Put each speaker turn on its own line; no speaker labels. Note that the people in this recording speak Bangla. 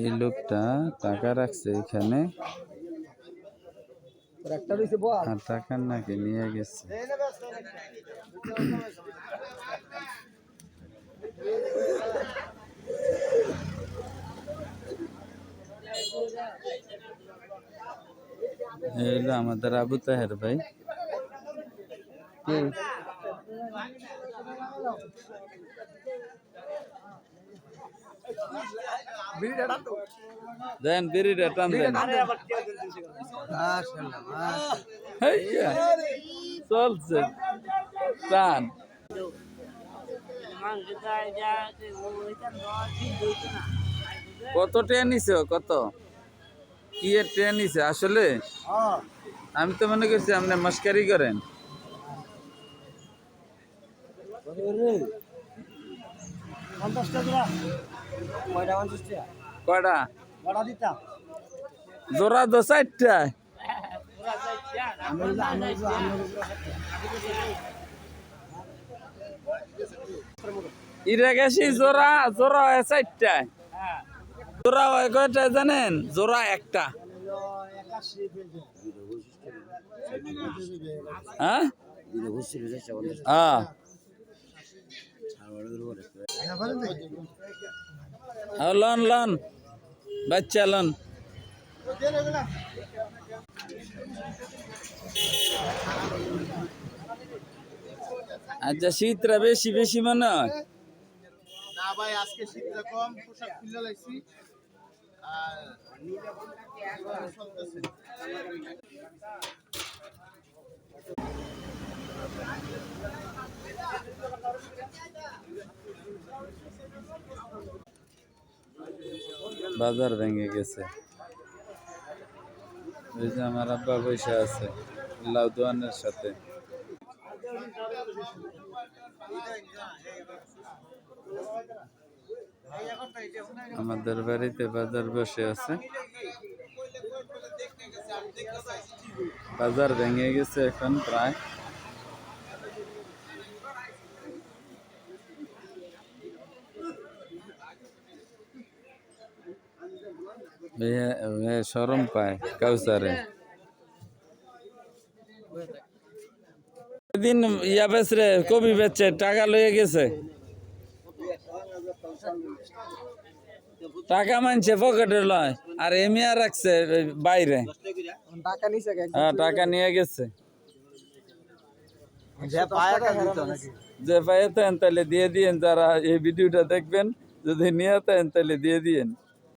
এই লোকটা টাকা রাখছে এখানে, আর টাকা নাকি নিয়ে গেছে। এই হলো আমাদের আবু তাহের ভাই। দেন বিড়িটা টান দেন। চলছে টান। কত ট্রেন নিছে? কত কি ট্রেন নিছে আসলে? আমি তো মনে করছি আপনি মস্কারি করেন। কয়টা জোড়া? দো 4টা। ইরা গেছি জোড়া, জোড়া হয় 4টা। জোড়া হয় কয়টা জানেন? জোড়া একটা। হ্যাঁ লন লন বাচ্চা লন। আচ্ছা শীতটা বেশি বেশি মনে হয়
না ভাই, আজকে শীতটা কম, পোশাক খুলে লাইছি।
বাজার ভেঙে গেছে। ওই যে আমার আব্বা বসে আছে লাউ দোয়ানের সাথে। আমাদের বাড়িতে বাজার বসে আছে। বাজার ভেঙে গেছে এখন প্রায়। শরম পায় কাউসারে। দিন ইয়া বেচরে কবি বেচছে, টাকা লয়ে গেছে। টাকা মানছে পকেটে লয়, আর এমিয়া রাখছে বাইরে। হ্যাঁ টাকা নিয়ে গেছে। যে পাইতেন তাহলে দিয়ে দিয়েন, যারা এই ভিডিওটা দেখবেন যদি নিয়ে তাহলে দিয়ে দিয়েন।